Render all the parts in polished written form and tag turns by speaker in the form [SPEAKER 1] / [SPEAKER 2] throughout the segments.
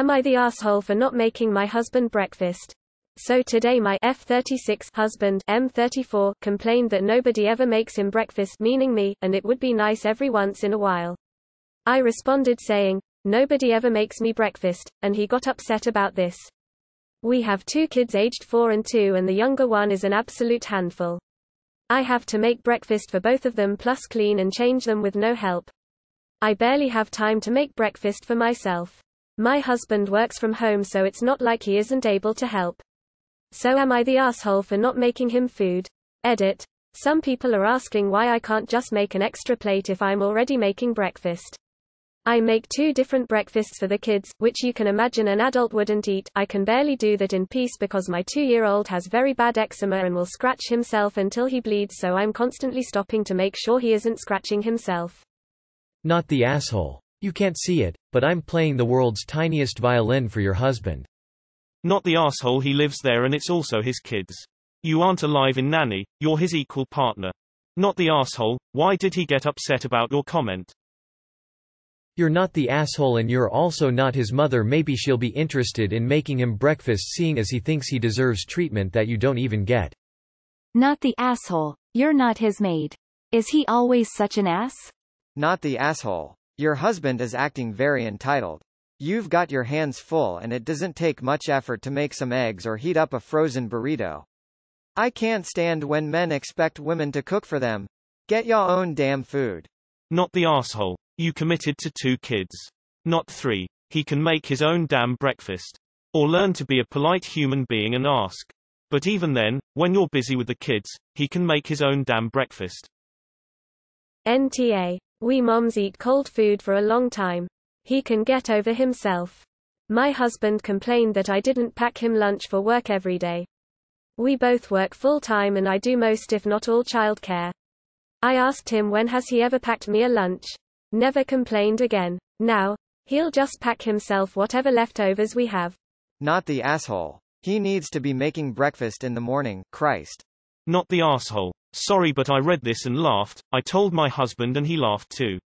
[SPEAKER 1] Am I the asshole for not making my husband breakfast? So today my F36 husband M34 complained that nobody ever makes him breakfast, meaning me, and it would be nice every once in a while. I responded saying, nobody ever makes me breakfast, and he got upset about this. We have 2 kids aged 4 and 2, and the younger one is an absolute handful. I have to make breakfast for both of them plus clean and change them with no help. I barely have time to make breakfast for myself. My husband works from home, so it's not like he isn't able to help. So am I the asshole for not making him food? Edit. Some people are asking why I can't just make an extra plate if I'm already making breakfast. I make 2 different breakfasts for the kids, which you can imagine an adult wouldn't eat. I can barely do that in peace because my 2-year-old has very bad eczema and will scratch himself until he bleeds, so I'm constantly stopping to make sure he isn't scratching himself.
[SPEAKER 2] Not the asshole. You can't see it, but I'm playing the world's tiniest violin for your husband.
[SPEAKER 3] Not the asshole, he lives there and it's also his kids. You aren't alive in nanny, you're his equal partner. Not the asshole, why did he get upset about your comment?
[SPEAKER 2] You're not the asshole and you're also not his mother. Maybe she'll be interested in making him breakfast seeing as he thinks he deserves treatment that you don't even get.
[SPEAKER 4] Not the asshole, you're not his maid. Is he always such an ass?
[SPEAKER 5] Not the asshole. Your husband is acting very entitled. You've got your hands full and it doesn't take much effort to make some eggs or heat up a frozen burrito. I can't stand when men expect women to cook for them. Get your own damn food.
[SPEAKER 3] Not the asshole. You committed to 2 kids. Not 3. He can make his own damn breakfast. Or learn to be a polite human being and ask. But even then, when you're busy with the kids, he can make his own damn breakfast.
[SPEAKER 1] NTA. We moms eat cold food for a long time. He can get over himself. My husband complained that I didn't pack him lunch for work every day. We both work full-time and I do most if not all childcare. I asked him when has he ever packed me a lunch. Never complained again. Now, he'll just pack himself whatever leftovers we have.
[SPEAKER 5] Not the asshole. He needs to be making breakfast in the morning, Christ.
[SPEAKER 3] Not the asshole. Sorry but I read this and laughed. I told my husband and he laughed too.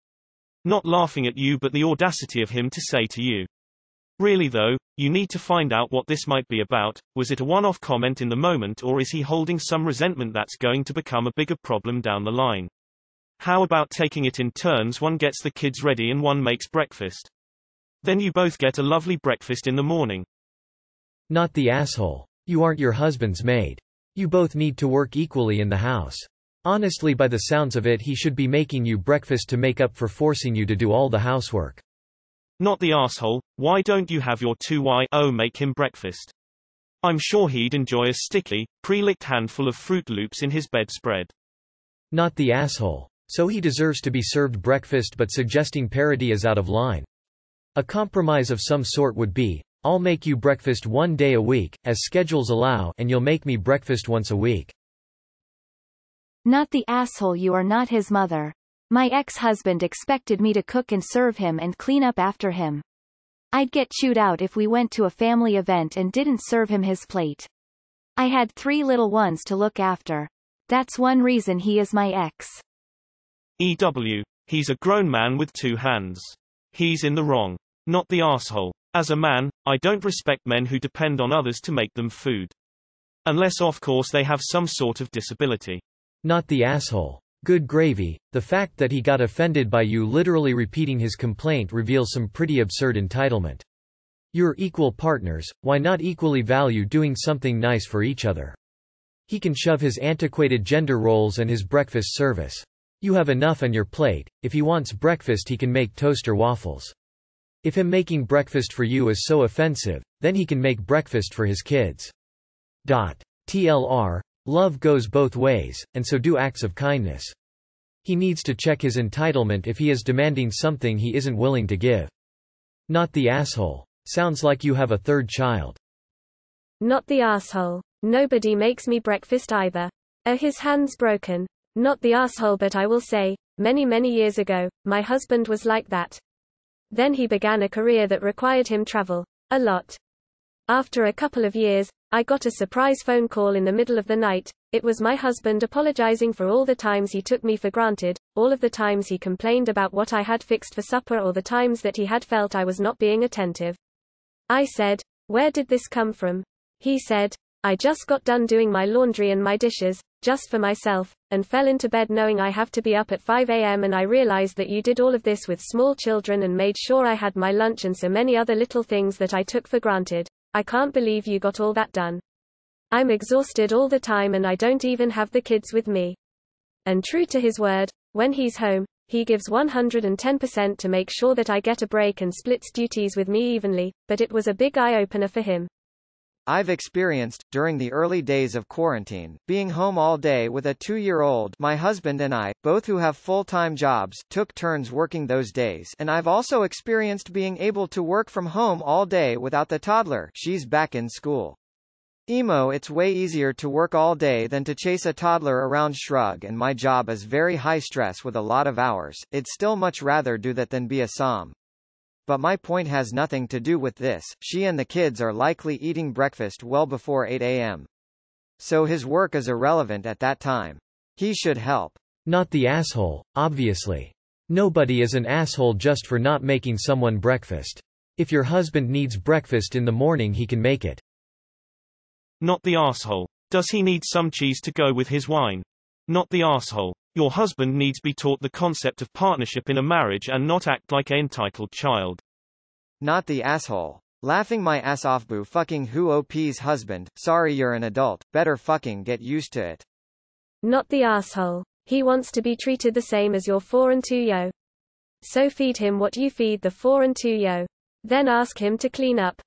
[SPEAKER 3] Not laughing at you but the audacity of him to say to you. Really though, you need to find out what this might be about. Was it a one-off comment in the moment or is he holding some resentment that's going to become a bigger problem down the line? How about taking it in turns? One gets the kids ready and one makes breakfast. Then you both get a lovely breakfast in the morning.
[SPEAKER 2] Not the asshole. You aren't your husband's maid. You both need to work equally in the house. Honestly, by the sounds of it, he should be making you breakfast to make up for forcing you to do all the housework.
[SPEAKER 3] Not the asshole. Why don't you have your 2yo make him breakfast? I'm sure he'd enjoy a sticky, pre-licked handful of Fruit Loops in his bedspread.
[SPEAKER 2] Not the asshole. So he deserves to be served breakfast, but suggesting parody is out of line. A compromise of some sort would be, I'll make you breakfast 1 day a week, as schedules allow, and you'll make me breakfast once a week.
[SPEAKER 4] Not the asshole, you are not his mother. My ex-husband expected me to cook and serve him and clean up after him. I'd get chewed out if we went to a family event and didn't serve him his plate. I had 3 little ones to look after. That's one reason he is my ex.
[SPEAKER 3] EW. He's a grown man with 2 hands. He's in the wrong. Not the asshole. As a man, I don't respect men who depend on others to make them food. Unless of course they have some sort of disability.
[SPEAKER 2] Not the asshole. Good gravy. The fact that he got offended by you literally repeating his complaint reveals some pretty absurd entitlement. You're equal partners, why not equally value doing something nice for each other? He can shove his antiquated gender roles and his breakfast service. You have enough on your plate. If he wants breakfast, he can make toast or waffles. If him making breakfast for you is so offensive, then he can make breakfast for his kids. TLR. Love goes both ways, and so do acts of kindness. He needs to check his entitlement if he is demanding something he isn't willing to give. Not the asshole. Sounds like you have a 3rd child.
[SPEAKER 1] Not the asshole. Nobody makes me breakfast either. Are his hands broken? Not the asshole, but I will say, many years ago, my husband was like that. Then he began a career that required him travel. A lot. After a couple of years, I got a surprise phone call in the middle of the night. It was my husband apologizing for all the times he took me for granted, all of the times he complained about what I had fixed for supper, or the times that he had felt I was not being attentive. I said, "Where did this come from?" He said, "I just got done doing my laundry and my dishes, just for myself, and fell into bed knowing I have to be up at 5 a.m. and I realized that you did all of this with small children and made sure I had my lunch and so many other little things that I took for granted. I can't believe you got all that done. I'm exhausted all the time and I don't even have the kids with me." And true to his word, when he's home, he gives 110% to make sure that I get a break and splits duties with me evenly, but it was a big eye-opener for him.
[SPEAKER 5] I've experienced, during the early days of quarantine, being home all day with a 2-year-old. My husband and I, both who have full-time jobs, took turns working those days, and I've also experienced being able to work from home all day without the toddler. She's back in school. It's way easier to work all day than to chase a toddler around. Shrug. And my job is very high stress with a lot of hours. I'd still much rather do that than be a som. But my point has nothing to do with this. She and the kids are likely eating breakfast well before 8 a.m. So his work is irrelevant at that time. He should help.
[SPEAKER 2] Not the asshole, obviously. Nobody is an asshole just for not making someone breakfast. If your husband needs breakfast in the morning, he can make it.
[SPEAKER 3] Not the arsehole. Does he need some cheese to go with his wine? Not the arsehole. Your husband needs be taught the concept of partnership in a marriage and not act like an entitled child.
[SPEAKER 5] Not the asshole. Laughing my ass off. Boo fucking who OP's husband. Sorry, you're an adult, better fucking get used to it.
[SPEAKER 1] Not the asshole. He wants to be treated the same as your 4 and 2-yo. So feed him what you feed the 4 and 2-yo. Then ask him to clean up.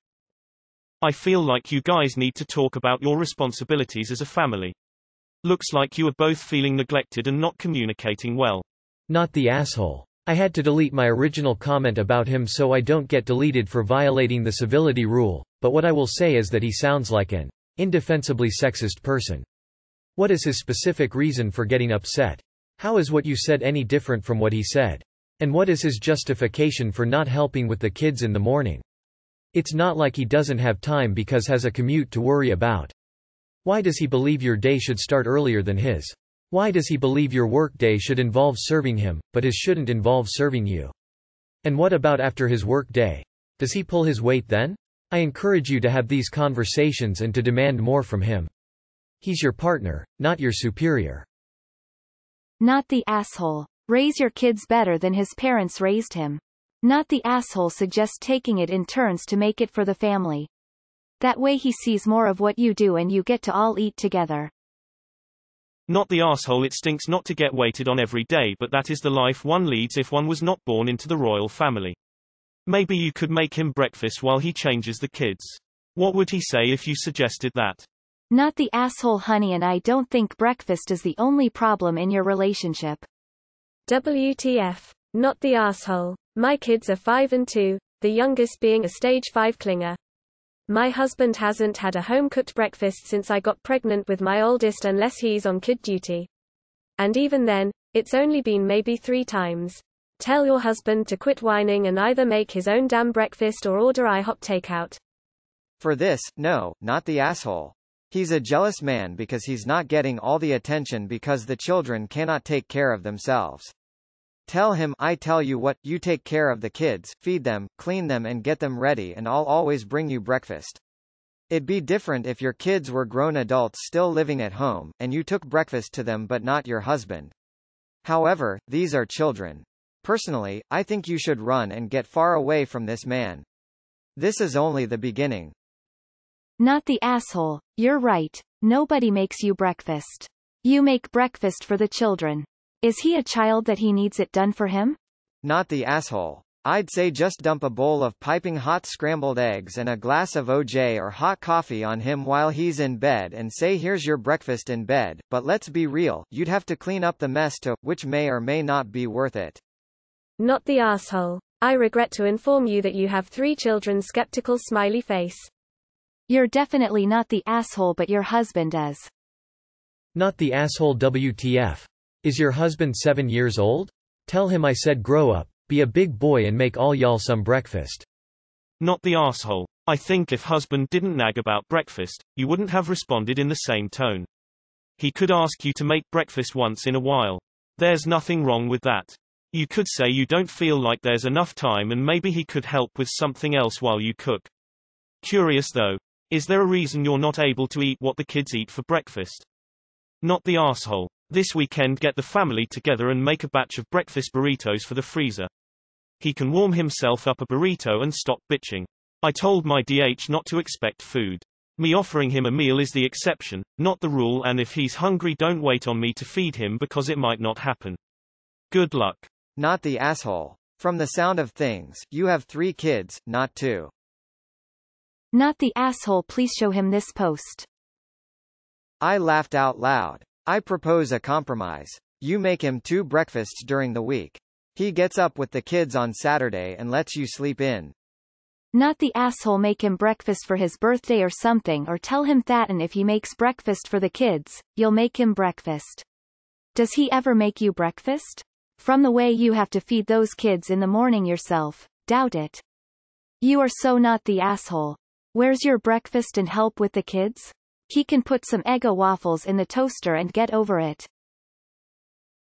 [SPEAKER 3] I feel like you guys need to talk about your responsibilities as a family. Looks like you are both feeling neglected and not communicating well.
[SPEAKER 2] Not the asshole. I had to delete my original comment about him so I don't get deleted for violating the civility rule, but what I will say is that he sounds like an indefensibly sexist person. What is his specific reason for getting upset? How is what you said any different from what he said? And what is his justification for not helping with the kids in the morning? It's not like he doesn't have time because has a commute to worry about. Why does he believe your day should start earlier than his? Why does he believe your work day should involve serving him, but his shouldn't involve serving you? And what about after his work day? Does he pull his weight then? I encourage you to have these conversations and to demand more from him. He's your partner, not your superior.
[SPEAKER 4] Not the asshole. Raise your kids better than his parents raised him. Not the asshole suggests taking it in turns to make it for the family. That way he sees more of what you do and you get to all eat together.
[SPEAKER 3] Not the arsehole. It stinks not to get waited on every day, but that is the life one leads if one was not born into the royal family. Maybe you could make him breakfast while he changes the kids. What would he say if you suggested that?
[SPEAKER 4] Not the asshole. Honey, and I don't think breakfast is the only problem in your relationship.
[SPEAKER 1] WTF. Not the asshole. My kids are 5 and 2, the youngest being a stage 5 clinger. My husband hasn't had a home-cooked breakfast since I got pregnant with my oldest unless he's on kid duty. And even then, it's only been maybe 3 times. Tell your husband to quit whining and either make his own damn breakfast or order IHOP takeout.
[SPEAKER 5] For this, no, not the asshole. He's a jealous man because he's not getting all the attention because the children cannot take care of themselves. Tell him, I tell you what, you take care of the kids, feed them, clean them and get them ready and I'll always bring you breakfast. It'd be different if your kids were grown adults still living at home, and you took breakfast to them but not your husband. However, these are children. Personally, I think you should run and get far away from this man. This is only the beginning.
[SPEAKER 4] Not the asshole. You're right. Nobody makes you breakfast. You make breakfast for the children. Is he a child that he needs it done for him?
[SPEAKER 5] Not the asshole. I'd say just dump a bowl of piping hot scrambled eggs and a glass of OJ or hot coffee on him while he's in bed and say here's your breakfast in bed, but let's be real, you'd have to clean up the mess too, which may or may not be worth it.
[SPEAKER 1] Not the asshole. I regret to inform you that you have 3 children. Skeptical smiley face.
[SPEAKER 4] You're definitely not the asshole, but your husband is.
[SPEAKER 2] Not the asshole. WTF. Is your husband 7 years old? Tell him I said grow up, be a big boy and make all y'all some breakfast.
[SPEAKER 3] Not the arsehole. I think if husband didn't nag about breakfast, you wouldn't have responded in the same tone. He could ask you to make breakfast once in a while. There's nothing wrong with that. You could say you don't feel like there's enough time and maybe he could help with something else while you cook. Curious though. Is there a reason you're not able to eat what the kids eat for breakfast? Not the asshole. This weekend get the family together and make a batch of breakfast burritos for the freezer. He can warm himself up a burrito and stop bitching. I told my DH not to expect food. Me offering him a meal is the exception, not the rule, and if he's hungry don't wait on me to feed him because it might not happen. Good luck.
[SPEAKER 5] Not the asshole. From the sound of things, you have 3 kids, not 2.
[SPEAKER 4] Not the asshole. Please show him this post.
[SPEAKER 5] I laughed out loud. I propose a compromise. You make him 2 breakfasts during the week. He gets up with the kids on Saturday and lets you sleep in.
[SPEAKER 4] Not the asshole. Make him breakfast for his birthday or something, or tell him that, and if he makes breakfast for the kids, you'll make him breakfast. Does he ever make you breakfast? From the way you have to feed those kids in the morning yourself, doubt it. You are so not the asshole. Where's your breakfast and help with the kids? He can put some Eggo waffles in the toaster and get over it.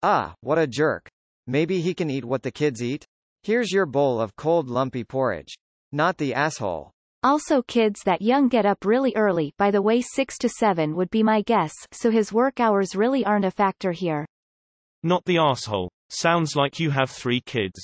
[SPEAKER 5] Ah, what a jerk. Maybe he can eat what the kids eat? Here's your bowl of cold lumpy porridge. Not the asshole.
[SPEAKER 4] Also, kids that young get up really early, by the way 6 to 7 would be my guess, so his work hours really aren't a factor here.
[SPEAKER 3] Not the asshole. Sounds like you have 3 kids.